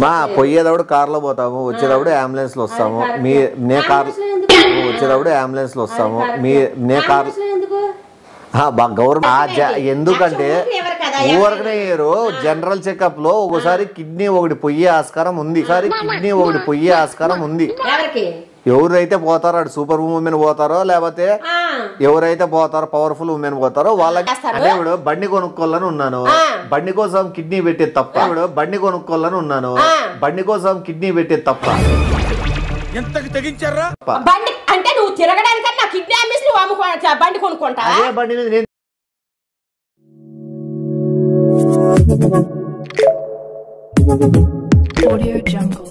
మా పోయేటప్పుడు కార్లో పోతాము, వచ్చేటప్పుడు అంబులెన్స్ లో వస్తాము. నేను కార్ వచ్చేటప్పుడు అంబులెన్స్ లో వస్తాము. నేను కార్ గవర్నమెంట్ ఎందుకంటే ఊరకనే జనరల్ చెకప్ లో ఒకసారి కిడ్నీ ఒకటి పొయ్యే ఆస్కారం ఉంది. ఎవరైతే పోతారో అటు సూపర్ ఉమెన్ పోతారో లేకపోతే ఎవరైతే పోతారో పవర్ఫుల్ ఉమెన్ పోతారో వాళ్ళకి ఇప్పుడు బండి కొనుక్కోవాలని ఉన్నాను, బండి కోసం కిడ్నీ పెట్టేది తప్ప. ఇప్పుడు బండి కొనుక్కోవాలని ఉన్నాను, బండి కోసం కిడ్నీ పెట్టేది తప్ప. బండి అంటే నువ్వు తిరగడానికి నా కిడ్నీ అమ్మేసి నువ్వు అమ్ముకో బండి కొనుక్కుంటా. అదే బండి మీద నేను Audio Jungle.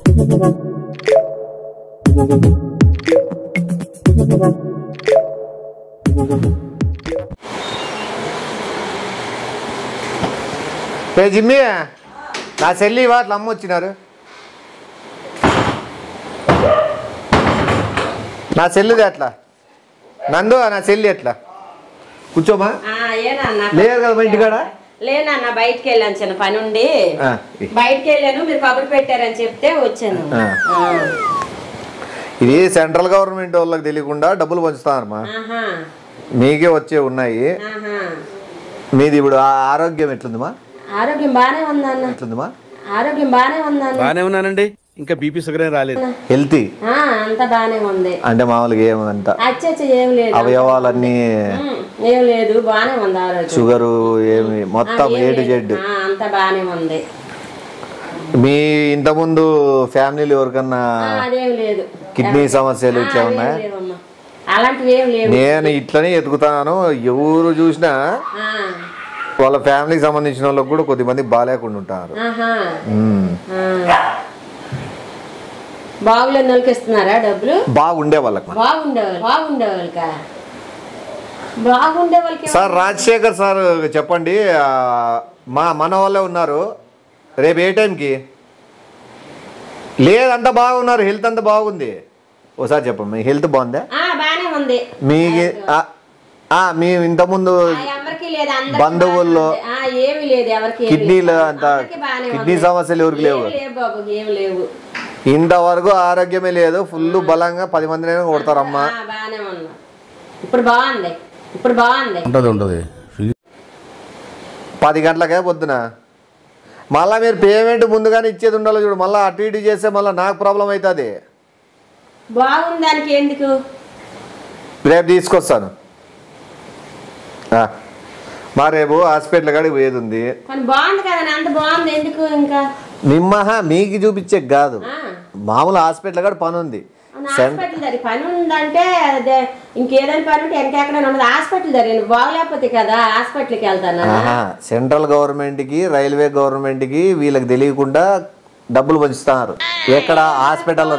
జిమ్మి నా చెల్లి వాటిలో అమ్మ వచ్చినారు. నా చెల్లిది ఎట్లా నందు, నా చెల్లి ఎట్లా కూర్చోమా. లేదు కదా మా ఇంటికాడ లేనన్న బయటకి వెళ్ళాను, చిన్న పని ఉండి బయటకి వెళ్ళాను. మీరు కబురు పెట్టారని చెప్తే వచ్చాను. ఇది సెంట్రల్ గవర్నమెంట్ వాళ్ళకి తెలియకుండా డబ్బులు పంచుతారమ్మా, మీకే వచ్చే ఉన్నాయి. మీది ఇప్పుడు ఆరోగ్యం ఎట్లుందిమా? ఆరోగ్యం బానే ఉందన్న. ఎట్లుందిమా? ఆరోగ్యం బానే ఉందన్న. బానే ఉన్నానండి, ఇంకా బీపీ షుగర్ ఏం రాలేదు. హెల్తీ అంతా బానే ఉంది అంటే మామూలుగా ఏమంత ఏం లేదు, అవయవాలన్నీ ఏం లేదు, బానే ఉంది ఆరోగ్యం. షుగరు ఏమి మొత్తం A to Z అంతా బానే ఉంది. మీ ఇంతకుముందు ఫ్యామిలీలో ఎవరికన్నా అదేం లేదు, కిడ్నీ సమస్యలు ఇట్లా ఉన్నాయా? అలాంటివి ఏం లేవు. నేను ఇట్లనే ఎదుగుతాను. ఎవరు చూసినా వాళ్ళ ఫ్యామిలీకి సంబంధించిన వాళ్ళకి కూడా కొద్దిమంది బాగాలేకుండా ఉంటారు. బాగులేని వాళ్ళకి ఇస్తున్నారా డబ్బులు? బాగుండే వాళ్ళకి బాగుండే వాళ్ళకి సార్ రాజశేఖర్ సార్ చెప్పండి, మన వాళ్ళే ఉన్నారు. రేపు ఏ టైంకి? లేదు అంత బాగున్నారు, హెల్త్ అంతా బాగుంది. ఒకసారి చెప్పండి, మీ హెల్త్ బాగుందా? మీకు మీ ఇంతకుముందు బంధువుల్లో కిడ్నీలు అంత కిడ్నీ సమస్యలు ఎవరికి లేవు? ఇంతవరకు ఆరోగ్యమే లేదు, ఫుల్ బలంగా 10 మందిని కొడతారమ్మా. ఇప్పుడు బాగుంది, 10 గంటలకే పొద్దున. మళ్ళీ మీరు పేమెంట్ ముందుగానే ఇచ్చేది ఉండాలి చూడు. మళ్ళీ అటు ఇటు చేస్తే మళ్ళీ నాకు ప్రాబ్లం అవుతుంది. బాగుంది దానికి ఎందుకు? రేపు తీసుకొస్తాను. మా రేపు హాస్పిటల్ కాడికి పోయేది ఉంది. బాగుంది కదా, అంత బాగుంది ఎందుకు? ఇంకా మీకు చూపించే కాదు, మామూలు హాస్పిటల్ కాడ పని ఉంది. పని ఉందంటే ఇంకేదైనా పని ఉంటే ఎక్కడైనా ఉండదు. హాస్పిటల్ దగ్గర బాగలేకపోతే కదా హాస్పిటల్కి వెళ్తాను. సెంట్రల్ గవర్నమెంట్ కి రైల్వే గవర్నమెంట్ కి వీళ్ళకి తెలియకుండా డబ్బులు పంచుతున్నారు. ఎక్కడ? హాస్పిటల్లో.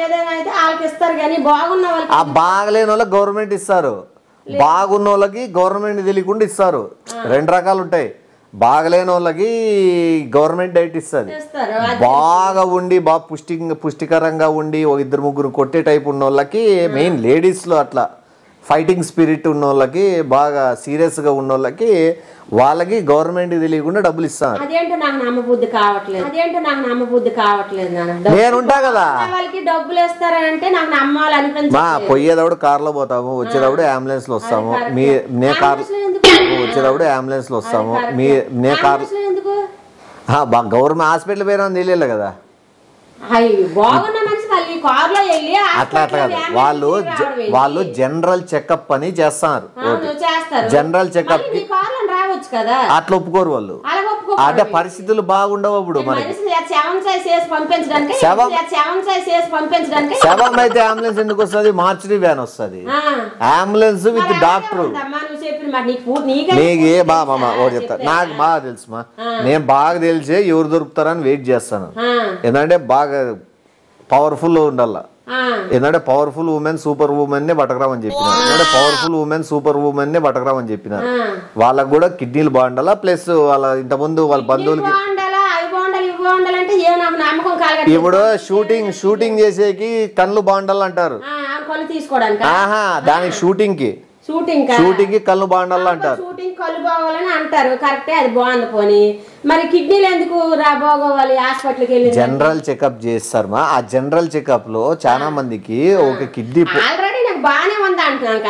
ఏదైనా అయితే వాళ్ళకి ఇస్తారు కానీ బాగున్న వాళ్ళకి, బాగలేని వాళ్ళకి గవర్నమెంట్ ఇస్తారు, బాగున్న వాళ్ళకి గవర్నమెంట్ తెలియకుండా ఇస్తారు. 2 రకాలు ఉంటాయి. బాగలేని వాళ్ళకి గవర్నమెంట్ డైట్ ఇస్తుంది. బాగా ఉండి బాగా పుష్టికరంగా ఉండి 2-3 కొట్టే టైప్ ఉన్న వాళ్ళకి, మెయిన్ లేడీస్లో అట్లా ఫైటింగ్ స్పిరిట్ ఉన్న వాళ్ళకి, బాగా సీరియస్గా ఉన్న వాళ్ళకి, వాళ్ళకి గవర్నమెంట్ తెలియకుండా డబ్బులు ఇస్తారు. అదేంటో నాకు నమ్మబుద్ధి కావట్లేదు. నేనుంటా కదా, వాళ్ళకి డబ్బులు ఇస్తారంటే నాకు నమ్మాలనిపించదు. పోయేటప్పుడు కార్లో పోతాము, వచ్చేటప్పుడు అంబులెన్స్ లో వస్తాము. వచ్చేటప్పుడు అంబులెన్స్ లో వస్తాము. గవర్నమెంట్ హాస్పిటల్ పోయినా తెలియలే కదా. అట్లా కాదు, వాళ్ళు జనరల్ చెకప్ అని చేస్తున్నారు. జనరల్ చెకప్ అట్లా ఒప్పుకోరు వాళ్ళు. అంటే పరిస్థితులు బాగుండవు అప్పుడు మనకి. శవం అయితే అంబులెన్స్ ఎందుకు వస్తుంది? మార్చురీ వ్యాన్ వస్తుంది, అంబులెన్స్ విత్ డాక్టర్. నీకే బాగా ఒకటి చెప్తా, నాకు బాగా తెలుసుమా. నేను బాగా తెలిసే ఎవరు దొరుకుతారని వెయిట్ చేస్తాను. ఎందుకంటే బాగా పవర్ఫుల్ ఉండాల. ఏంటంటే పవర్ఫుల్ ఉమెన్ సూపర్ ఉమెన్ నే బతకరామని చెప్పినారు. ఎందుకంటే పవర్ఫుల్ ఉమెన్ సూపర్ ఉమెన్ నే బతకరామని చెప్పినారు. వాళ్ళకు కూడా కిడ్నీలు బాగుండాలా, ప్లస్ వాళ్ళ ఇంతకుముందు వాళ్ళ బంధువులకి. ఇప్పుడు షూటింగ్ చేసేకి కళ్ళు బాగుండాలి అంటారు. దానికి షూటింగ్ కి షూటింగ్ కి కళ్ళు బాగుండాలి అంటారు. షూటింగ్ కళ్ళు బాగోవాలని అంటారు, కరెక్టే, అది బాగుంది. పోనీ మరి కిడ్నీలు ఎందుకు బాగోవాలి? హాస్పిటల్కి వెళ్ళి జనరల్ చెకప్ చేస్తారు మా. ఆ జనరల్ చెకప్ లో చాలా మందికి ఒక కిడ్నీ ఆల్రెడీ నాకు బాగానే ఉంది అంటున్నాను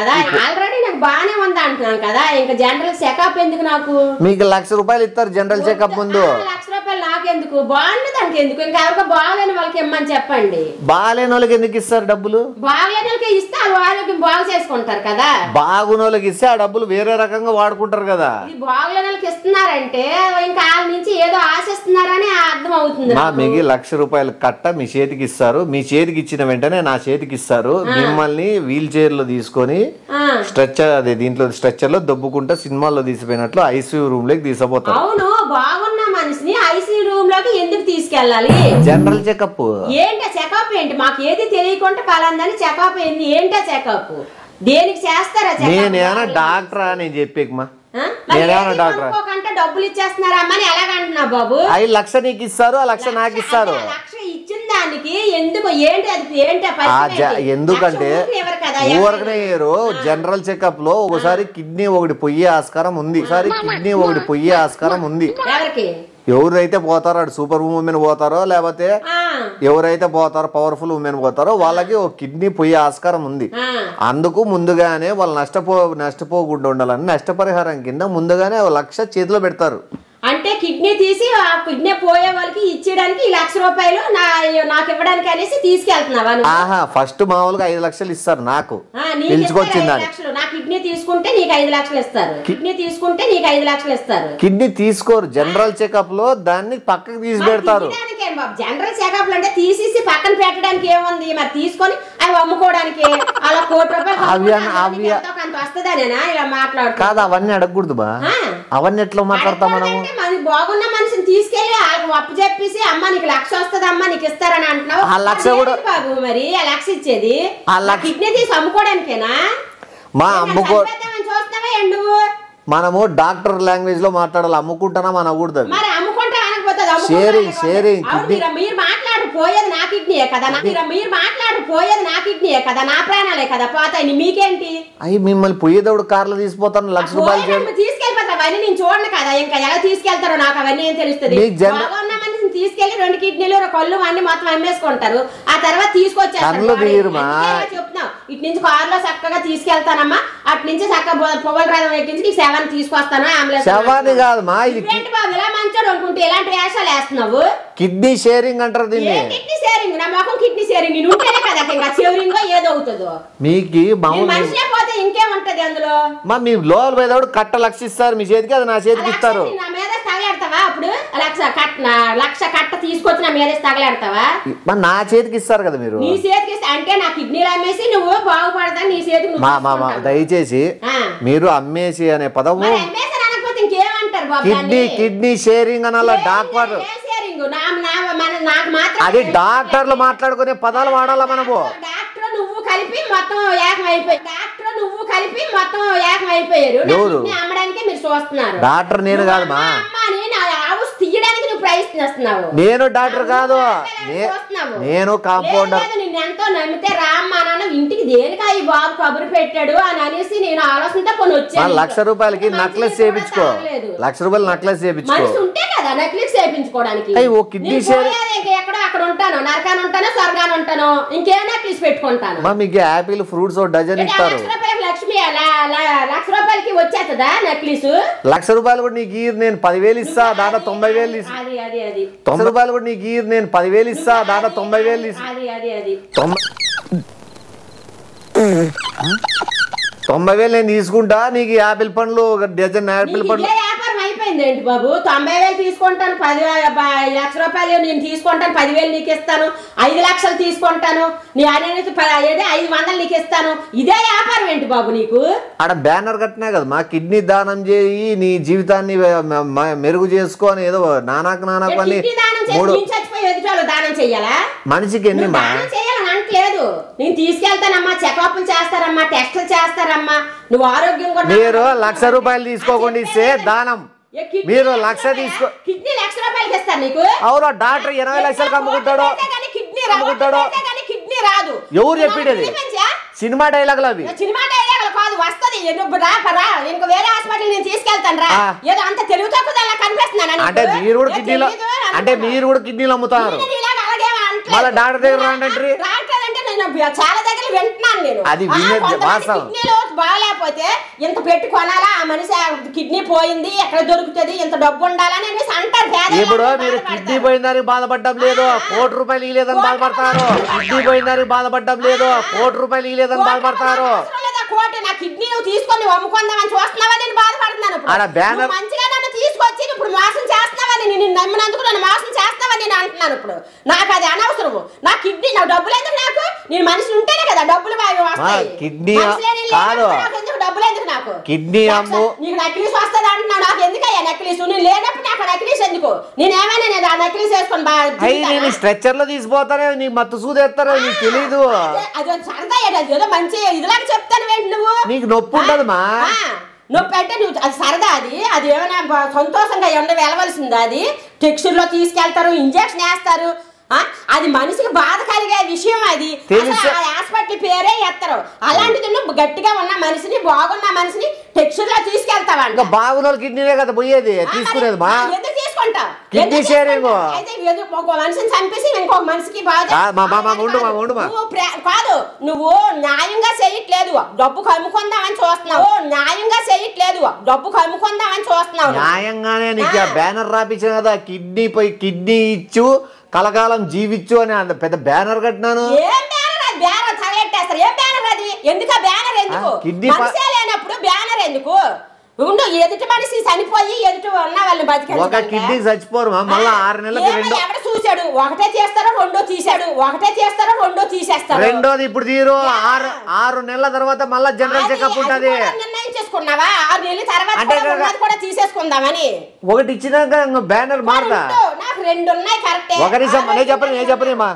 కదా, ఇంకా జనరల్ చెకప్ ఎందుకు నాకు? మీకు ₹1,00,000 ఇస్తారు జనరల్ చెకప్ ముందు. ₹1,00,000 నాకెందుకు? బాగుంది దానికి ఎందుకు? ఇంకా ఎవరికి బాగలేని వాళ్ళకి ఇమ్మని చెప్పండి. బాగాలేని వాళ్ళకి ఎందుకు ఇస్తారు డబ్బులు? బాగలేని వాళ్ళకి ఇస్తే వాళ్ళు ఆరోగ్యం బాగు చేసుకుంటారు కదా. బాగున్న వాళ్ళకి ఇస్తే ఆ డబ్బులు వేరే రకంగా వాడుకుంటారు కదా. ఇది బాగలేని వాళ్ళకి ఇస్తున్నారంటే ఇంకా వాళ్ళ నుంచి ఏదో ఆశిస్తున్నారని అర్థం అవుతుంది. మీకు ₹1,00,000 కట్ట మీ చేతికి ఇస్తారు. మీ చేతికి ఇచ్చిన వెంటనే నా చేతికి ఇస్తారు. మిమ్మల్ని వీల్ చైర్ లో తీసుకొని స్ట్రెచ్చర్, అదే దీంట్లో స్ట్రెచ్చర్ లో దొబ్బుకుంటా సినిమాల్లో తీసిపోయినట్లు ఐసీయూ రూమ్ లోకి తీసుకుపోతారు. అవును, బాగున్న మనిషిని ఐసీయూ రూమ్ లోకి ఎందుకు తీసుకెళ్ళాలి? జనరల్ చెకప్ ఏంటా చెకప్? ఏంటి మాకు ఏది తెలియకుండా పలాందని చెకప్ ఏంటి? ఏంటా చెకప్? దేనికి చేస్తారా? నేనేమన్నా డాక్టరా? నేను చెప్పేకమా డబ్బులు ఇచ్చేస్తున్నారా అమ్మని ఎలాగంటున్నా బాబు? 5 లక్షలు నీకు ఇస్తారు, ఆ 1,00,000 నాకు ఇస్తారు. ఇచ్చిన దానికి ఎందుకు? ఏంటి అది? ఎందుకంటే ఊరకనే జనరల్ చెకప్ లో ఒకసారి కిడ్నీ ఒకటి పొయ్యే ఆస్కారం ఉంది. ఎవరైతే పోతారో అటు సూపర్ ఉమెన్ పోతారో లేకపోతే ఎవరైతే పోతారో పవర్ఫుల్ ఉమెన్ పోతారో వాళ్ళకి ఒక కిడ్నీ పోయే ఆస్కారం ఉంది. అందుకు ముందుగానే వాళ్ళు నష్టపోకుండా ఉండాలని నష్టపరిహారం కింద ముందుగానే ₹1,00,000 చేతిలో పెడతారు. అంటే కిడ్నీ తీసి ఆ కిడ్నీ పోయే వాళ్ళకి ఇచ్చేయడానికి ₹1,00,000 నాకు ఇవ్వడానికి అనేసి తీసుకెళ్తున్నావా? ఫస్ట్ మామూలుగా 5 లక్షలు ఇస్తారు నాకు పిలుచుకొచ్చిందని. నా కిడ్నీ తీసుకుంటే నీకు 5 లక్షలు ఇస్తారు. కిడ్నీ తీసుకోరు. జనరల్ చెకప్ లో దాన్ని పక్కకి తీసి పెడతారు. జనరల్ చెకప్ అంటే తీసేసి పక్కన పెట్టడానికి ఏముంది? మరి తీసుకొని అవి అమ్ముకోవడానికి అలా ₹1,00,000 వస్తుందనేనా ఇలా మాట్లాడు? కాదు, అవన్నీ అడగకూడదు బా. అవన్నీ ఎట్లా మాట్లాడతాం మనము? బాగున్న మనిషిని తీసుకెళ్లి అప్పు చెప్పేసి అమ్మ నీకు ₹1,00,000 వస్తుంది అమ్మ నీకు ఇస్తారని అంటున్నావు. బాబు మరి ₹1,00,000 ఇచ్చేది కిడ్నీ తీసి అమ్ముకోవడానికేనా? చూస్తున్నావా నువ్వు? మనము డాక్టర్ లాంగ్వేజ్ లో మాట్లాడాలి. అమ్ముకుంటానా మన కూడదు. మరి అమ్ముకుంటా అనకపోతే మీరు మాట్లాడిపోయేది నా కిడ్నీయే కదా, నా ప్రాణాలే కదా పోతాయి. మీకేంటి? అయ్యి మిమ్మల్ని పోయేదవుడు కార్లో తీసుకుపోతాను ₹1,00,000 తీసుకెళ్ళిపోతా. అవన్నీ నేను చూడను కదా, ఇంకా ఎలా తీసుకెళ్తారో నాకు అవన్నీ ఏం తెలుస్తుంది. బాగున్న మనిషిని తీసుకెళ్లి 2 కిడ్నీలు కళ్ళు అన్ని మొత్తం అమ్మేసుకుంటారు. ఆ తర్వాత తీసుకొచ్చారు చెప్తున్నావు. ఇటు నుంచి కారులో చక్కగా తీసుకెళ్తానమ్మా, అటు నుంచి చక్కగా పొగల రథం ఎక్కించి శవాన్ని తీసుకొస్తాను. ఏంటి బాబు ఇలా మంచోడు అనుకుంటే ఇలాంటి వేషాలు వేస్తున్నావు? కిడ్నీ షేరింగ్ అంటారు దీన్ని. Kidney sharing? నా మొఖం కిడ్నీ షేరింగ్ నేను ఉంటేనే కదా ఇంకా షేరింగ్ ఏదో అవుతుందో. మీకు మనిషినే పోతే ఇంకేముంటది అందులో? మీ లోపల పోయేవాడు కట్ట ₹1,00,000 ఇస్తారు మీ చేతికి, అది నా చేతికి ఇస్తారు. నా మీద తగలాడతావా? అప్పుడు లక్ష కట్ట తీసుకొచ్చి నా మీద తగలాడతావా? నా చేతికి ఇస్తారు కదా మీరు. నీ చేతికి అంటే నా కిడ్నీలు అమ్మేసి నువ్వు బాగుపడతా నీ చేతికి. దయచేసి మీరు అమ్మేసి అనే పదము కిడ్నీ షేరింగ్ అనాల డాక్టర్. అది డాక్టర్లు మాట్లాడుకునే పదాలు వాడాలా మనము. డాక్టర్ నువ్వు కలిపి మొత్తం ఏకమైపోయారు. అమ్మడానికి మీరు చూస్తున్నారు. డాక్టర్ నేను కాదు మా. తీయడానికి నువ్వు ప్రయత్నిస్తున్నావు. నేను డాక్టర్ కాదు, నేను కాంపౌండర్. నిన్ను ఎంతో నమ్మితే రామ్మా నాన్న ఇంటికి దేనికా ఈ బాబు కబురు పెట్టాడు అని అనేసి నేను ఆలోచనతో కొన్ని వచ్చాను. ₹1,00,000 నక్లెస్ చేయించుకో. ₹1,00,000 నక్లెస్ చేయించుకో. ఉంటే కదా నక్లెస్ చేయించుకోవడానికి. ఎక్కడో అక్కడ ఉంటాను, నరకాన్ని ఉంటాను, స్వర్గాన్ని ఉంటాను, ఇంకేం నక్లెస్ పెట్టుకుంటాను. మీకు యాపిల్ ఫ్రూట్స్ డజన్ ఇస్తారు. లక్ష్మి ₹1,00,000 వచ్చేస్తుందా నక్లీస్? ₹1,00,000 కూడా నీకు నేను 10,000 ఇస్తా, దాంట్లో 90,000 ఇస్తా. ₹90 కూడా నీకు నేను 10,000 ఇస్తా, దాంట్లో 90,000 ఇస్తా. 90,000 నేను తీసుకుంటా. నీకు యాపిల్ పండ్లు డజన్ యాపిల్ పండ్లు. అయిపోయిందేంటి బాబు? 90,000 తీసుకుంటాను, ₹1,00,000 నేను తీసుకుంటాను, 10,000 నీకు ఇస్తాను, 5 లక్షలు తీసుకుంటాను, నీ అనేది 500 నీకు ఇస్తాను. ఇదే వ్యాపారం ఏంటి బాబు నీకు? ఆడ బ్యానర్ కట్టినా కదా మా కిడ్నీ దానం చేయి నీ జీవితాన్ని మెరుగు చేసుకో అని ఏదో నానాకు అని దానం చెయ్యాలా? మనిషికి ఎన్ని చేయాలని అంటలేదు. నేను తీసుకెళ్తానమ్మా, చెకప్లు చేస్తారమ్మా, టెస్టులు చేస్తారమ్మా, నువ్వు ఆరోగ్యం కూడా. మీరు ₹1,00,000 తీసుకోకుండా ఇస్తే దానం. మీరు 1,00,000 తీసుకో. కిడ్నీ ₹1,00,000 ఇస్తారు నీకు? అవును, డాక్టర్ 20 లక్షలకు అమ్ముకుంటాడు. కిడ్నీ రాదు. ఎవరు చెప్పేది? సినిమా డైలాగులు అవి. సినిమా డైలాగులు కాదు, వస్తది నువ్వు రా ఇంక వేరే హాస్పిటల్ నేను తీసుకెళ్తాను రా ఏదో అంత తెలుగు తక్కువ అలా కనిపిస్తున్నాను అంటే మీరు కూడా కిడ్నీలు అంటే మీరు కూడా కిడ్నీలు అమ్ముతారు మళ్ళీ డాక్టర్ దగ్గర రాండి చాలా దగ్గర వింటున్నాను నేను అది కిడ్నీలు బాగాలేకపోతే ఇంత పెట్టి కొనాలా ఆ మనిషి కిడ్నీ పోయింది ఎక్కడ దొరుకుతుంది ఇంత డబ్బు ఉండాలని అనేసి అంటారు. ఇప్పుడు మీరు కిడ్నీ పోయిందని బాధపడడం లేదు, ₹1 ఇలేదని బాధపడతారు. కిడ్నీ పోయిందని బాధపడడం లేదు, ₹1 ఇలేదని బాధపడతారు. నా కిడ్నీ నువ్వు తీసుకొని అమ్ముకుందామని చూస్తున్నావా నేను బాధపడుతున్నాను. మంచిగా నన్ను తీసుకొచ్చి ఇప్పుడు మోసం చేస్తున్నావని నేను నమ్మినందుకు నన్ను మోసం చేస్తావని నేను అంటున్నాను. ఇప్పుడు నాకు అది అనవసరము. నా కిడ్నీ నా డబ్బులు ఎందుకు నాకు? నేను మనిషి ఉంటేనే కదా డబ్బులు వస్తాయి. కిడ్నీ డబ్బులు ఎందుకు నాకు? కిడ్నీ అమ్ము నీకు నక్లీస్ వస్తుంది అంటున్నావు. నాకు ఎందుకయ్యా నక్లీస్? నేను లేనప్పుడు నాకు నక్లీస్ ఎందుకు? నేనేమైనా నేను ఆ నక్లీస్ వేసుకొని స్ట్రెచ్చర్ లో తీసిపోతానే నీకు మత్తు సూదేస్తారో నీకు తెలీదు. అది సరదా ఏదో మంచి ఇదిలాగా చెప్తాను ఏంటి నువ్వు? నీకు నొప్పి ఉంటదమ్మా. నొప్పి అంటే నువ్వు అది సరదా అది ఏమైనా సంతోషంగా ఏమన్నా వెళ్ళవలసిందా? అది టెక్స్చర్ లో తీసుకెళ్తారు, ఇంజక్షన్ వేస్తారు. అది మనిషికి బాధ కలిగే విషయం. అది హాస్పిటల్ పేరే ఎత్తరు. అలాంటిది నువ్వు గట్టిగా ఉన్న మనిషిని బాగున్న మనిషిని టెక్స్చర్ లో తీసుకెళ్తావా? బాగున్న కిడ్నీలే కదా పోయేది తీసుకునేది. ఎందుకు తీసుకుంటావు? కిడ్నీ షేరింగ్ అయితే ఒక మనిషిని చంపేసి ఇంకొక మనిషికి కాదు. నువ్వు న్యాయంగా చేయట్లేదు, డబ్బు కమ్ముకుందామని చూస్తున్నావు. న్యాయంగా చేయట్లేదు, డబ్బు కమ్ముకుందామని చూస్తున్నావు. న్యాయంగానే నీకు బ్యానర్ రాపించిన కదా, కిడ్నీ పోయి కిడ్నీ ఇచ్చు కలకాలం జీవించు అని పెద్ద బ్యానర్ కట్టినాను. ఏం బ్యానర్? అది బ్యానర్ తగలెట్టేస్తారు. ఏం బ్యానర్ అది? ఎందుకు బ్యానర్ ఎందుకు? మనిషే లేనప్పుడు బ్యానర్ ఎందుకు? ఉండు ఎదుటి మనిషి చనిపోయి ఎదుటి ఉన్న వాళ్ళని బతికారు. ఒక కిడ్నీ చచ్చిపోరు మళ్ళీ 6 నెలలకి ఎవడు చూశాడు? ఒకటే చేస్తారో రెండో తీసాడు, ఒకటే చేస్తారో రెండో తీసేస్తారు. రెండోది ఇప్పుడు తీరు 6 నెలల తర్వాత మళ్ళీ జనరల్ చెకప్ ఉంటది. నిర్ణయించేసుకున్నావా? 6 నెలల తర్వాత కూడా తీసేసుకుందామని? ఒకటి ఇచ్చినాక బ్యానర్ మారదా? నాకు 2 ఉన్నాయి కరెక్ట్. నేను చెప్పనేమా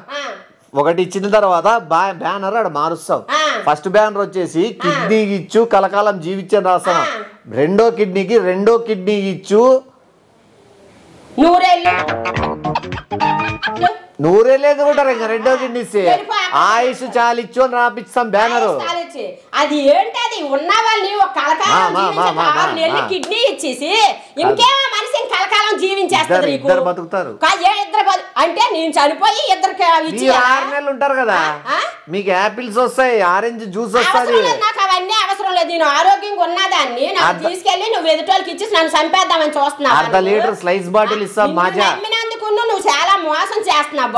ఒకటి ఇచ్చిన తర్వాత బ్యానర్ అక్కడ మారుస్తాం. ఫస్ట్ బ్యానర్ వచ్చేసి కిడ్నీ ఇచ్చు కలకాలం జీవించని రాస్తాను. రెండో కిడ్నీకి రెండో కిడ్నీ ఇచ్చు నూరేళ్ళు ఉంటారు. ఇంకా రెండో కిడ్నీ ఆయుష్ చాలిచ్చు అని రాపిస్తాం బ్యానర్. అది ఏంటి? అది ఉన్న వాళ్ళని ఒక కలకాలం కిడ్నీ ఇచ్చేసి ఇంకేమో మనిషి కలకాలం జీవించేస్తారు. ఇద్దరు బతుకుతారు అంటే నేను చనిపోయి ఇద్దరికి 6 నెలలు ఉంటారు కదా, మీకు యాపిల్స్ వస్తాయి, ఆరెంజ్ జ్యూస్ వస్తుంది. నాకు అవన్నీ అవసరం లేదు. నేను ఆరోగ్యంగా ఉన్నదాన్ని నాకు తీసుకెళ్లి నువ్వు ఎదుటోళ్ళకి ఇచ్చేసి నన్ను చంపేద్దామని చూస్తున్నావు. ½ లీటర్ స్లైస్ బాటిల్ ఇస్తాం. మాజా నువ్వు చాలా మోసం చేస్తున్నావు.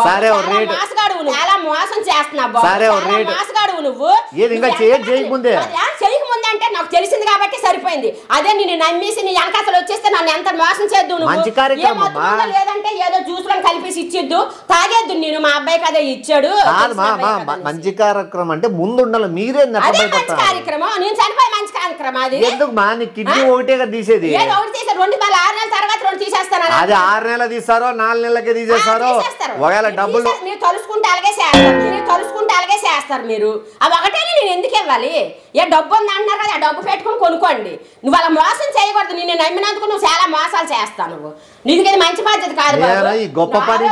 చేయకముందే అంటే నాకు తెలిసింది కాబట్టి సరిపోయింది. అదే నేను నమ్మేసి నీ వెనకాతలు వచ్చేస్తే నన్ను ఎంత మోసం చేద్దు నువ్వు. లేదంటే ఏదో జ్యూస్ లో కలిపేసి ఇచ్చిద్దు తాగేద్దు. నేను మా అబ్బాయికి అదే ఇచ్చాడు. మంచి కార్యక్రమం అంటే ముందు ఉండాలి. మీరే కార్యక్రమం నేను చనిపోయి మంచి కార్యక్రమం. అది ఎందుకు మా కిడ్నీ ఒకటే తీసేది? ఒకటి తీసారు, 2 6 నెలల తర్వాత 2 తీసేస్తాను. అది 6 నెలలు తీస్తారో 4 నెలలకే తీసేస్తారో. ఒకవేళ డబ్బులు మీరు తలుసుకుంటే అలాగే చేస్తారు. మీరు తలుసుకుంటే అలాగే చేస్తారు. మీరు అవి ఒకటే నేను ఎందుకు ఇవ్వాలి? ఏ డబ్బు ఉంది అంటున్నారు కదా, ఆ డబ్బు పెట్టుకుని కొనుక్కోండి. నువ్వు అలా మోసం చేయకూడదు. నేను నమ్మినందుకు నువ్వు చాలా మోసాలు చేస్తావు. నువ్వు నీకు ఇది మంచి బాధ్యత కాదు. గొప్ప పని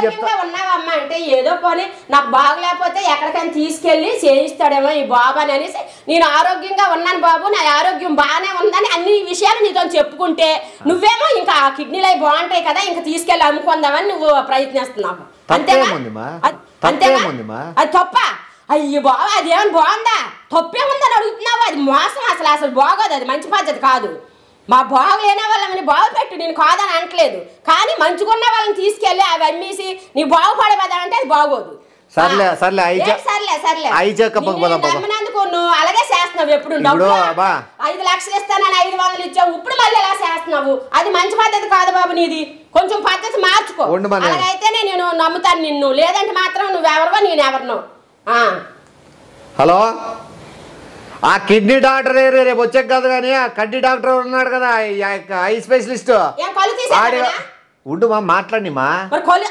ఉన్నావమ్మా అంటే ఏదో పని నాకు బాగలేకపోతే ఎక్కడికైనా తీసుకెళ్లి చేయిస్తాడేమో ఈ బాబు అని అనేసి నేను ఆరోగ్యంగా ఉన్నాను బాబు, నా ఆరోగ్యం బాగానే ఉందని అన్ని విషయాలు నీతో చెప్పుకుంటే నువ్వేమో ఇంకా ఆ కిడ్నీలు అవి బాగుంటాయి కదా ఇంకా తీసుకెళ్లి అమ్ముకుందామని నువ్వు ప్రయత్నిస్తున్నావు. అంతేనా? అది తప్ప? అయ్యో బాబు అదేమని బాగుందా? తప్పేముందని అడుగుతున్నావు. అది మోసం. అసలు బాగోదు. అది మంచి పద్ధతి కాదు. మా బాగు లేని వాళ్ళని బాగు పెట్టు, నేను కాదని అనట్లేదు. కానీ మంచిగున్న వాళ్ళని తీసుకెళ్ళి అవి అమ్మేసి నీ బాగుపడేదంటే అది బాగోదు. నమ్మినందుకు నువ్వు అలాగే చేస్తున్నావు. ఎప్పుడు 5 లక్షలు ఇస్తానని 500 ఇచ్చావు, ఇప్పుడు మళ్ళీ ఎలా చేస్తున్నావు? అది మంచి పద్ధతి కాదు బాబు. నీది కొంచెం పద్ధతి మార్చుకో. అలాగైతేనే నేను నమ్ముతాను నిన్ను. లేదంటే మాత్రం నువ్వెవరో నేను ఎవరినో. హలో, ఆ కిడ్నీ డాక్టర్ రేపు వచ్చే కాదు కానీ ఆ కడ్డీ డాక్టర్ ఉన్నాడు కదా, ఐ స్పెషలిస్ట్ ఉండు మా మాట్లాడి మా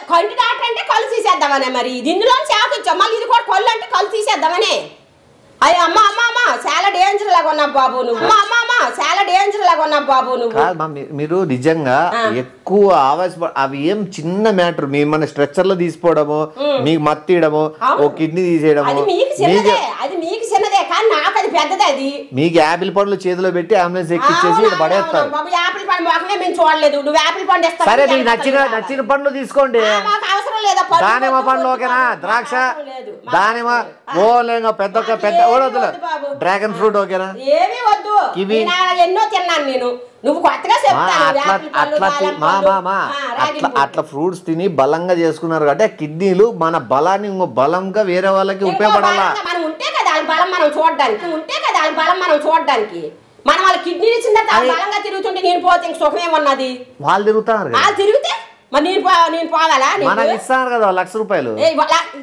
కంటి డాక్టర్ అంటే కళ్ళు తీసేద్దామనే. మరి దీనిలో చేకొచ్చాం మళ్ళీ ఇది కూడా కళ్ళు అంటే కళ్ళు తీసేద్దామనే. అయ్యో అమ్మ అమ్మ అమ్మ చాలా డేంజర్ లాగా ఉన్నావు బాబు నువ్వు. అమ్మ అమ్మ చాలా డేంజర్ లాగా ఉన్నావు బాబు నువ్వు. మీరు నిజంగా ఎక్కువ అవి ఏం చిన్న మ్యాటర్. మీ మన స్ట్రెచ్చర్ లో తీసుకోవడము, మీకు మత్తియడము, ఓ కిడ్నీ తీసేయడము అది మీకు చిన్నదే కానీ నాకు అది పెద్దది అది. మీకు యాపిల్ పండ్లు చేతిలో పెట్టి అంబులెన్స్ ఎక్కిచ్చేసి ఇక్కడ పడేస్తారు. యాపిల్ పండు మొక్కలే మేము చూడలేదు, నువ్వు యాపిల్ పండు ఇస్తావు. సరే మీకు నచ్చిన పండ్లు తీసుకోండి. మాకు అవసరం లేదా? దానిమ్మ పండ్లు ఓకేనా? ద్రాక్ష, దానిమ్మ, పెద్ద డ్రాగన్ ఫ్రూట్ ఓకేనా? ఏమీ వద్దు, ఎన్నో తిన్నాను నేను. నువ్వు కొత్తగా అట్లా ఫ్రూట్స్ తిని బలంగా చేసుకున్నారు కాబట్టి కిడ్నీలు మన బలాన్ని బలంగా వేరే వాళ్ళకి ఉపయోగపడాలా? మనం ఉంటే కదా బలం మనం చూడడానికి. మనం వాళ్ళ కిడ్నీలు ఇచ్చిన తర్వాత బలంగా తిరుగుతుంటే నేను పోతే ఇంక సుఖమేమన్నది? వాళ్ళు తిరుగుతారు. వాళ్ళు తిరిగితే మరి నేను పోవాలా? మనకి ఇస్తాను కదా ₹1,00,000.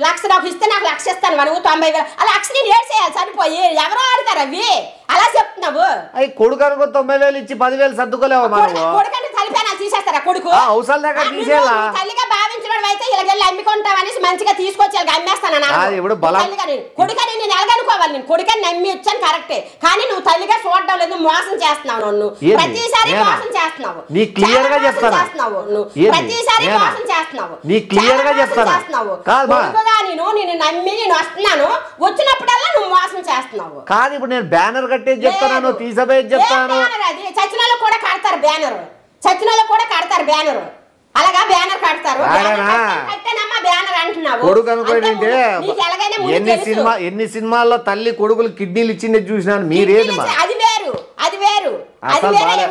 లక్ష నాకు ఇస్తే నాకు లక్ష ఇస్తాను, మనం 90,000. ఆ లక్ష నేను ఏడు చేయాలి సరిపోయి. ఎవరో ఆడతారు అవి, అలా చెప్తున్నావు. అవి కొడుకు అనుకో 90,000 ఇచ్చి 10,000 సర్దుకోలేవు. కొడుకంటే తలిపేనా తీసేస్తారా? కొడుకు అవసరం లేక తీసేలా తల్లిగా భావించడం అయితే ఇలాగెళ్ళి అమ్ముకుంటావనేసి మంచిగా తీసుకొచ్చి అమ్మేస్తాను. కొడుకని నేను ఎలాగనుకోవాలి? నేను కొడుకని నమ్మి వచ్చాను కరెక్టే, కానీ నువ్వు తల్లిగా చూడడం లేదు, మోసం చేస్తున్నావు. నన్ను ప్రతిసారి మోసం చేస్తున్నావు. ప్రతిసారి మోసం చేస్తున్నావు. నేను నమ్మి నేను వస్తున్నాను, వచ్చినప్పుడల్లా నువ్వు మోసం చేస్తున్నావు. కాదు ఇప్పుడు నేను బ్యానర్ కట్టేది చెప్తాను, తీసబోయేది చెప్తాను. అది చచ్చినలో కూడా కడతారు బ్యానర్, చచ్చినలో కూడా కడతారు బ్యానర్. అలాగా బ్యానర్ కడతారు. బ్యానర్ అంటున్నావు. కొడుకు అనుకోండి ఎన్ని సినిమాల్లో తల్లి కొడుకులు కిడ్నీలు ఇచ్చింది చూసినాను. మీరేది అది వేరు, అది వేరు.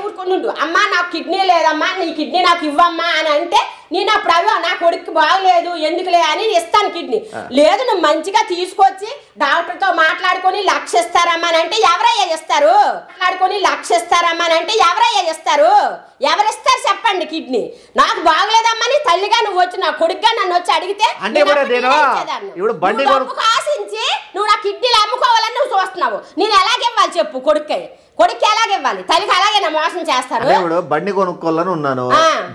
ఊరుకుంటు అమ్మా నాకు కిడ్నీ లేదమ్మా, నీ కిడ్నీ నాకు ఇవ్వమ్మా అని అంటే నేను అప్పుడు నా కొడుకు బాగలేదు ఎందుకులే అని ఇస్తాను కిడ్నీ. లేదు నువ్వు మంచిగా తీసుకొచ్చి డాక్టర్తో మాట్లాడుకొని లక్షిస్తారమ్మా అని అంటే ఎవరయ్యా ఇస్తారు? ఎవరిస్తారు చెప్పండి కిడ్నీ? నాకు బాగలేదమ్మా నీ తల్లిగా నువ్వు వచ్చి నా కొడుకుగా నన్ను వచ్చి అడిగితే ఆశించి నువ్వు నా కిడ్నీలు అమ్ముకోవాలని నువ్వు చూస్తున్నావు. నేను ఎలాగివ్వాలి చెప్పు? కొడుకు ఎలాగివ్వాలి? తల్లికి అలాగే నా మోసం చేస్తారు. బండి కొనుక్కోవాలని ఉన్నాను,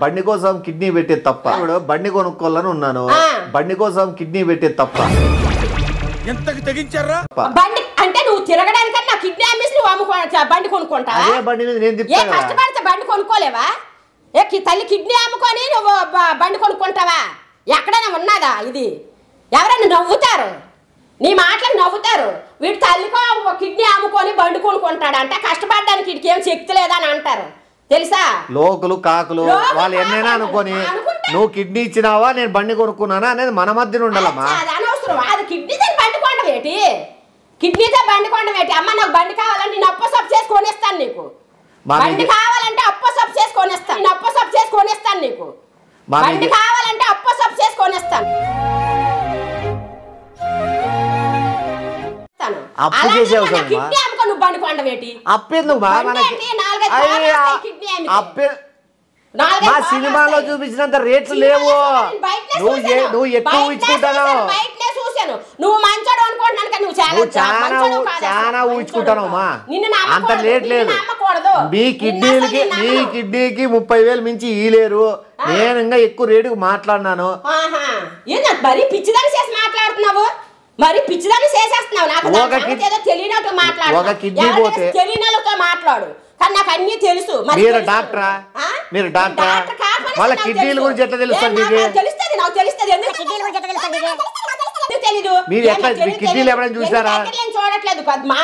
బండి కోసం కిడ్నీ పెట్టే తప్ప. బండి కొనుక్కోవాలని ఉన్నాను, బండి కోసం కిడ్నీ పెట్టే తప్ప. ఎంతకి తెగించారా? బండి అంటే నువ్వు తిరగడానికన్నా నా కిడ్నీ అమ్మేసి నువ్వు బండి కొనుక్కుంటావా? కష్టపడితే బండి కొనుక్కోలేవా? తల్లి కిడ్నీ అమ్ముకొని నువ్వు బండి కొనుక్కుంటావా? ఎక్కడైనా ఉన్నదా ఇది? ఎవరైనా నవ్వుతారు, నీ మాటలకు నవ్వుతారు. వీడు తల్లికో కిడ్నీ అమ్ముకొని బండి కొనుక్కుంటాడంట, కష్టపడడానికి వీడికి ఏం శక్తి లేదా అని అంటారు తెలుసా? లోకులు కాకులు వాళ్ళు ఎన్నైనా అనుకొని నువ్వు కిడ్నీ ఇచ్చినావా నేను బండి కొనుక్కున్నానా అనేది మన మధ్యన ఉండాలమ్మా. అది అనవసరం. అది కిడ్నీతో బండి కొనడం ఏంటి? కిడ్నీతో బండి కొనడం ఏంటి? అమ్మ నాకు బండి కావాలంటే నేను అప్పు సబ్ చేసి కొనిస్తాను నీకు. బండి కావాలంటే అప్పు సబ్ చేసి కొనిస్తాను, నేను అప్పు సబ్ చేసి కొనిస్తాను నీకు. బండి కావాలంటే అప్పు సబ్ చేసి కొనిస్తాను. అప్పు చేసేవు కిడ్నీ అమ్ముకో నువ్వు బండి కొనడం ఏంటి? అప్పెందుకు మా సినిమాలో చూపించినంత రేట్లు లేవు. నువ్వు ఎక్కువ ఇచ్చుకుంటావు, నువ్వు మంచోడు అనుకుంటున్నాను, చాలా ఊహించుకుంటావు. అంత రేట్ లేదు. మీ కిడ్నీకి 30,000 మించి ఇలేరు. నేను ఇంకా ఎక్కువ రేటుకు మాట్లాడినాను. మరి పిచ్చిదాన్ని చేసి మాట్లాడుతున్నావు, మరి పిచ్చిదాన్ని చేసేస్తున్నావు. నాకు ఏదో తెలియనట్టు మాట్లాడు, తెలియనతో మాట్లాడు. కానీ నాకు అన్ని తెలుసు. మీరు డాక్టరా? మీరు డాక్టరా? వాళ్ళ కిడ్నీల గురించి ఎట్లా తెలుస్తుంది? తెలుస్తుంది, నాకు తెలుస్తుంది. తెలీదు. మీరు ఎట్లా కిడ్నీలు ఎప్పుడైనా చూసారా? చూడట్లేదు. మా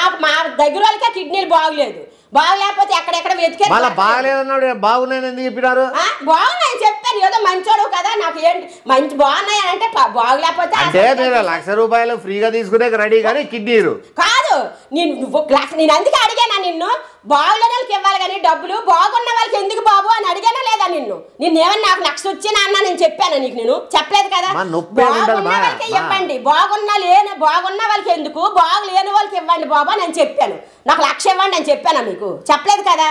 దగ్గర వాళ్ళకే కిడ్నీలు బాగలేదు. బాగలేకపోతే ఎక్కడెక్కడ వెతికారు. మళ్ళీ బాగలేదన్నాడు, బాగున్నాయని ఎందుకు చెప్పినారు? బాగున్నాయని చెప్పాను, ఏదో మంచోడు కదా, నాకు ఏంటి మంచి బాగున్నాయి అంటే బాగలేకపోతే అంటే మీరు ₹1,00,000 ఫ్రీగా తీసుకునే రెడీ కానీ కిడ్నీలు కాదు. నేను అందుకే అడిగానా నిన్ను? బాగులేని వాళ్ళకి ఇవ్వాలి కానీ డబ్బులు, బాగున్న వాళ్ళకి ఎందుకు బాబు అని అడిగానా లేదా నిన్ను? ఏమన్నా నాకు లక్ష వచ్చినా అన్న నేను చెప్పాను నీకు? నేను చెప్పలేదు కదా. బాగున్న వాళ్ళకి ఇవ్వండి, బాగున్న వాళ్ళకి ఎందుకు, బాగులేని వాళ్ళకి ఇవ్వండి బాబు అని చెప్పాను. నాకు లక్ష ఇవ్వండి అని చెప్పాను మీకు? చెప్పలేదు కదా.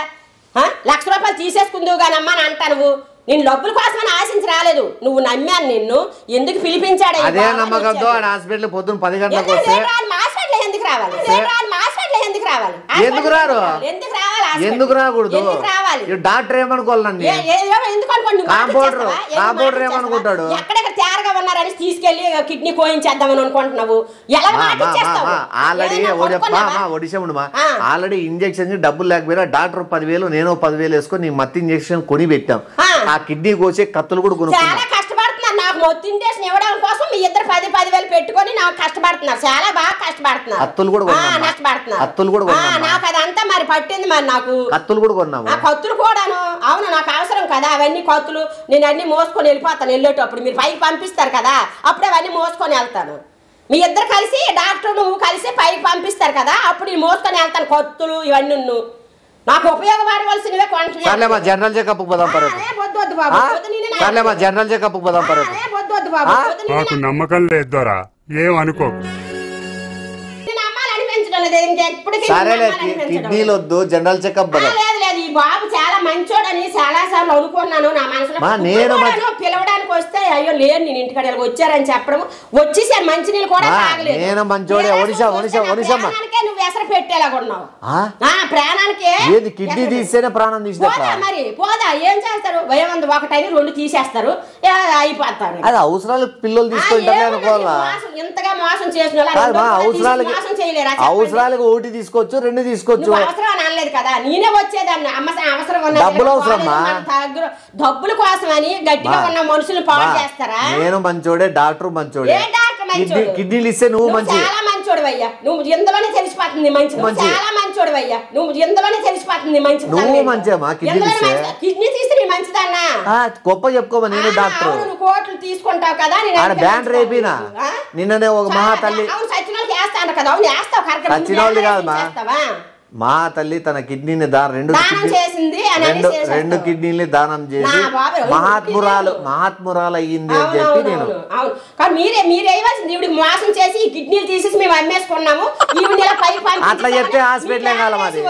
₹1,00,000 తీసేసుకుందువు కానమ్మా అని అంటా. నువ్వు నేను డబ్బుల కోసమని ఆశించి రాలేదు, నువ్వు నమ్మాను. నిన్ను ఎందుకు పిలిపించాడు? అదే నమ్మకంతో హాస్పిటల్ పొద్దున 10 గంటలకు వస్తే ఎందుకు రావాలి? ఎందుకు రారు? ఎందుకు రాకూడదు? డాక్టర్ ఏమనుకోవాలండి? కాంపౌండర్ ఏమనుకుంటాడు? ఎక్కడెక్కడ తేరగా ఉన్నారని తీసుకెళ్లి కిడ్నీ కోయించేద్దామని అనుకుంటున్నావు. ఆల్రెడీ ఇంజక్షన్ డబ్బులు లేకపోయినా డాక్టర్ 10,000 నేను 10,000 వేసుకొని నీ మత్తి ఇంజక్షన్ కొని పెట్టాం. ఆ కిడ్నీ కోసే కత్తులు కూడా కొనుక్కున్నాం. కష్టపడుతున్నారు. నాకు మొత్తం ఇవ్వడం కోసం మీ ఇద్దరు 10,000 పెట్టుకొని నాకు కష్టపడుతున్నారు, చాలా బాగా కష్టపడుతున్నారు. కత్తులు కూడా నష్టపడుతున్నారు. కత్తులు కూడా నాకు అదంతా మరి పట్టింది. మరి నాకు కత్తులు కూడా కొన్నాము. కత్తులు కూడాను. అవును, నాకు అవసరం కదా అవన్నీ కత్తులు. నేను అన్ని మోసుకొని వెళ్ళిపోతాను. వెళ్ళేటప్పుడు మీరు పైకి పంపిస్తారు కదా, అప్పుడు అవన్నీ మోసుకొని వెళ్తాను. మీ ఇద్దరు కలిసి డాక్టర్ నువ్వు కలిసి పైకి పంపిస్తారు కదా, అప్పుడు నేను మోసుకొని వెళ్తాను కత్తులు ఇవన్నీ. నాకు ఉపయోగపడవలసినవే కొంటున్నాను. జనరల్ చెకప్ పోదాం పర్లేదు. జనరల్ చెకప్ పోదాం పర్లేదు. నాకు నమ్మకం లేదు దొరా, ఏం అనుకోకు. సరేలే, కిడ్నీలు వద్దు, జనరల్ చెకప్ పోదాం. ఈ బాబు చాలా మంచోడని చాలా సార్లు అనుకున్నాను నా మనసులో. పిలవడానికి వస్తే అయ్యో లేదు నేను ఇంటికాడ వచ్చారని చెప్పడం, వచ్చేసారు మంచినీళ్ళు కూడా తాగలేదు. నేను మంచోడే. నువ్వు ఎసరు పెట్టేలాగున్నావు ప్రాణానికి. కిడ్నీ తీస్తేనే ప్రాణం తీసేదా? మరి పోదా ఏం చేస్తారు? ఒకటైనా 2 తీసేస్తారు, అయిపోతారు. అది అవసరాలు పిల్లలు తీసుకుంటారు అనుకోవాలా? ఇంతగా మోసం చేసిన అవసరాలకు 1 తీసుకోవచ్చు, 2 తీసుకోవచ్చు. అవసరం అని అనలేదు కదా, నేనే వచ్చేదాన్ని. అవసరం డబ్బులు అవసరమా? డబ్బుల కోసం అని గట్టిగా ఉన్న మనుషులు పాడు చేస్తారా? నేను మంచోడే, డాక్టర్ మంచోడే. కిడ్నీలు ఇస్తే నువ్వు మంచి, చాలా మంచోడు అయ్యా. నువ్వు ఇందులోనే తెలిసిపోతుంది మంచి. చాలా మంచోడు అయ్యా. నువ్వు ఇందులోనే తెలిసిపోతుంది మంచి. నువ్వు మంచిమా? కిడ్నీ తీస్తే నీ మంచిదన్నా గొప్ప చెప్పుకోమా. నేను డాక్టర్. నువ్వు కోట్లు తీసుకుంటావు కదా. బ్యాండ్ రేపినా నిన్ననే ఒక మహాతల్లి సచిన వాళ్ళకి వేస్తాను కదా. అవును వేస్తావు. కరెక్ట్. సచిన వాళ్ళు కాదమ్మా, మా తల్లి తన కిడ్నీని రెండు కిడ్నీని దానం చేసి మహాత్మురాలు అయ్యింది అని చెప్పి నేను. మీరే మోసం చేసి కిడ్నీలు తీసేసి మేము అమ్మేసుకున్నాము. అట్లా చెప్తే హాస్పిటల్ కాలమాది.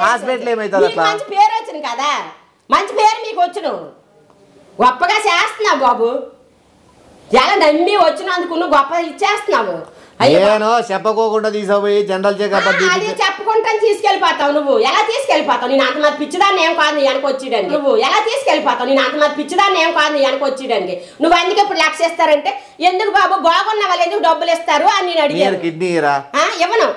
హాస్పిటల్ ఏమైతుంది? అట్లా మంచి పేరు వచ్చింది కదా, మంచి పేరు మీకు వచ్చును. గొప్పగా చేస్తున్నావు బాబు, చాలా నమ్మి వచ్చినందుకు నువ్వు గొప్పగా ఇచ్చేస్తున్నావు. నేను చెప్పకోకుండా తీసుకుపోయి జనరల్ చెకప్ అది చెప్పుకుంటాను తీసుకెళ్ళిపోతావు. నువ్వు ఎలా తీసుకెళ్ళిపోతావు? నేను అంత మంది పిచ్చిదాన్ని ఏం కాదు వెనక వచ్చేయడానికి. నువ్వు ఎలా తీసుకెళ్ళిపోతావు? నేను అంత మంది పిచ్చిదాన్ని ఏం కాదు వెనక వచ్చేయడానికి. నువ్వు అందుకే ఇప్పుడు లక్ష ఇస్తారంటే ఎందుకు బాబు? బాగున్న వాళ్ళు ఎందుకు డబ్బులు ఇస్తారు అని నేను అడిగాను. కిడ్నీ ఇవ్వను.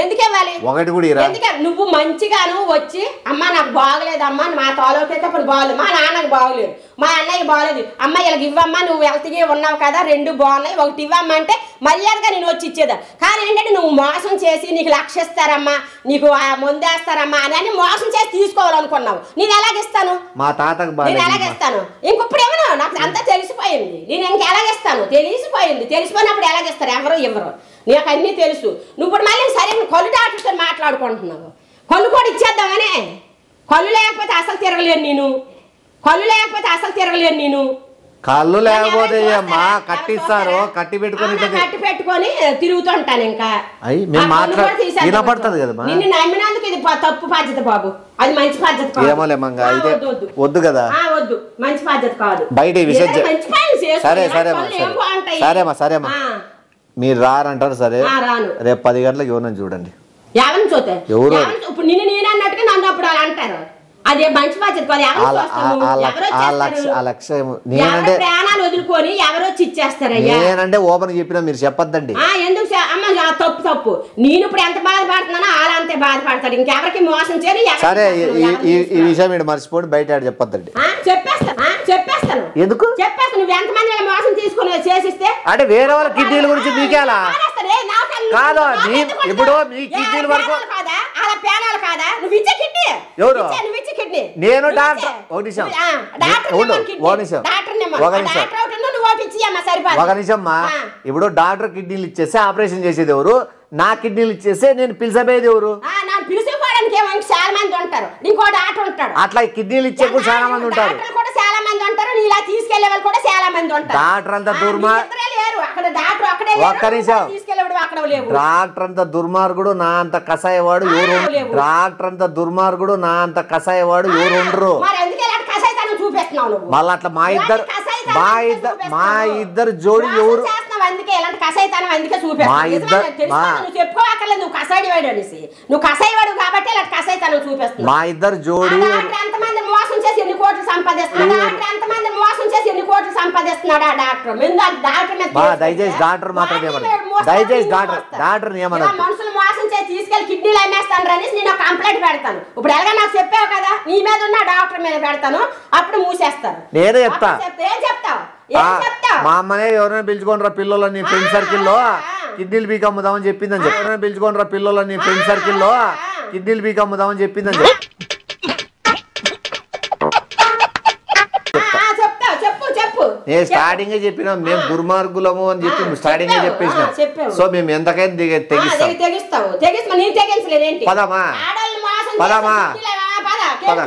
ఎందుకు ఇవ్వాలి? ఒకటి కూడా ఎందుకే? నువ్వు మంచిగాను వచ్చి అమ్మ నాకు బాగలేదమ్మా, మా తోలోకైతే అప్పుడు బాగలేదు, మా నాన్నకి బాగలేదు, మా అన్నయ్యకి బాగలేదు, అమ్మ ఇలాగ ఇవ్వమ్మా, నువ్వు వెళ్తగా ఉన్నావు కదా, 2 బాగున్నాయి, ఒకటి ఇవ్వమ్మా అంటే మర్యాదగా నేను వచ్చి ఇచ్చేదా. కానీ ఏంటంటే నువ్వు మోసం చేసి నీకు లక్ష ఇస్తారమ్మా, నీకు ముందేస్తారమ్మా అని మోసం చేసి తీసుకోవాలనుకున్నావు. నేను ఎలాగిస్తాను? మా తాతకు నేను ఎలాగిస్తాను? ఇంకొప్పుడు ఏమన్నా నాకు అంతా తెలిసిపోయింది. నేను ఇంక ఎలాగిస్తాను? తెలిసిపోయింది. తెలిసిపోయినప్పుడు ఎలాగిస్తారు? ఎవరు ఇవ్వరు. నీకు అన్నీ తెలుసు. నువ్వు ఇప్పుడు మళ్ళీ సరే కళ్ళు డాక్టర్తో మాట్లాడుకుంటున్నావు. కళ్ళు కూడా ఇచ్చేద్దామనే. కళ్ళు లేకపోతే అసలు తిరగలేను నేను. కళ్ళు లేకపోతే అసలు తిరగలేను నేను. కళ్ళు లేకపోతే అమ్మా కట్టిస్తారు, కట్టి పెట్టుకొని తిరుగుతుంటాను. ఇంకా వినపడుతుంది కదా. నిన్ను నమ్మినందుకు ఇది తప్పు పద్ధతి బాబు. అది మంచి పద్ధతి వద్దు కదా. వద్దు, మంచి పద్ధతి కాదు. బయట సరేమ్మా మీరు రారంటారు. సరే రేపు 10 గంటలకు ఎవరన్నా చూడండి. ఎవరిని చూస్తే ఎవరు? ఇప్పుడు నిన్ను నేను అన్నట్టుగా నన్ను అప్పుడు అలా అంటారు. అదే మంచి పద్ధతి కాదు. ప్రాణాలు వదులుకొని ఎవరు వచ్చి ఇచ్చేస్తారయ్యా. నేనంటే ఓపెన్ చెప్పినా మీరు చెప్పొద్దండి. ఎందుకు అమ్మ తప్పు. నేను ఇప్పుడు ఎంత బాధపడుతున్నానో అలా అంతే బాధపడతాడు. ఇంకెవరికి మోసం చేయరు. సరే ఈ విషయం మీరు మర్చిపోండి, బయట చెప్పొద్దండి. చెప్పేస్తాను. ఎందుకు చెప్పేస్తాను? నువ్వు ఎంతమంది మోసం తీసుకుని చేసిస్తే అంటే వేరే వాళ్ళ కిడ్నీల గురించి మీకేలా కాదు? ఇప్పుడు మీ కిడ్నీల వరకు ఎవరు? నేను డాక్టర్. ఒక నిమిషం ఇప్పుడు డాక్టర్ కిడ్నీలు ఇచ్చేస్తే ఆపరేషన్ చేసేది ఎవరు? నా కిడ్నీలు ఇచ్చేస్తే నేను పిలిచబోయేది ఎవరు? చాలా మంది ఉంటారు. ఇంకో డాక్టర్ ఉంటాడు. అట్లా కిడ్నీలు ఇచ్చే కూడా చాలా మంది ఉంటారు. చాలా మంది ఉంటారు. ఇలా తీసుకెళ్లే వాళ్ళు కూడా చాలా మంది ఉంటారు. డాక్టర్ అంతా డాక్టర్ అంత దుర్మార్గుడు, నా అంత కషాయవాడు ఎవరు? డాక్టర్ అంత దుర్మార్గుడు, నా అంత కషాయవాడు ఎవరు ఉండరు. మళ్ళీ అట్లా మా ఇద్దరు జోడి ఎవరు? మా ఇద్దరు జోడి మోసం చేసి ఎన్ని కోట్లు సంపాదిస్తున్నాడు ఆ డాక్టర్. దయచేసి డాక్టర్ మాత్రం దయచేసి డాక్టర్ మనుషులు మోసం చేసి తీసుకెళ్లి కిడ్నీలు అమ్మేస్తాను అనేసి నేను కంప్లైంట్ పెడతాను. ఇప్పుడు ఎలాగ నాకు చెప్పావు కదా, నీ మీద ఉన్న డాక్టర్ మీద పెడతాను, అప్పుడు మూసేస్తాను. నేనే చెప్తా. ఏం చెప్తావు? మా అమ్మనే ఎవరైనా పిలుచుకొని రా పిల్లలని ఫ్రెండ్ సర్కిల్లో కిడ్నీలు బీక్ అమ్ముదామని చెప్పిందని చెప్పి ఎవరైనా పిలుచుకొని రా పిల్లలని ఫ్రెండ్ సర్కిల్లో కిడ్నీలు బీక్ అమ్ముదామని చెప్పిందని చెప్పి నేను స్టార్టింగ్ చెప్పినా మేము దుర్మార్గులము అని చెప్పి స్టార్టింగ్ చెప్పేసిన సో మేము ఎంతకైనా తెగిస్తాం పదమా పదమా పద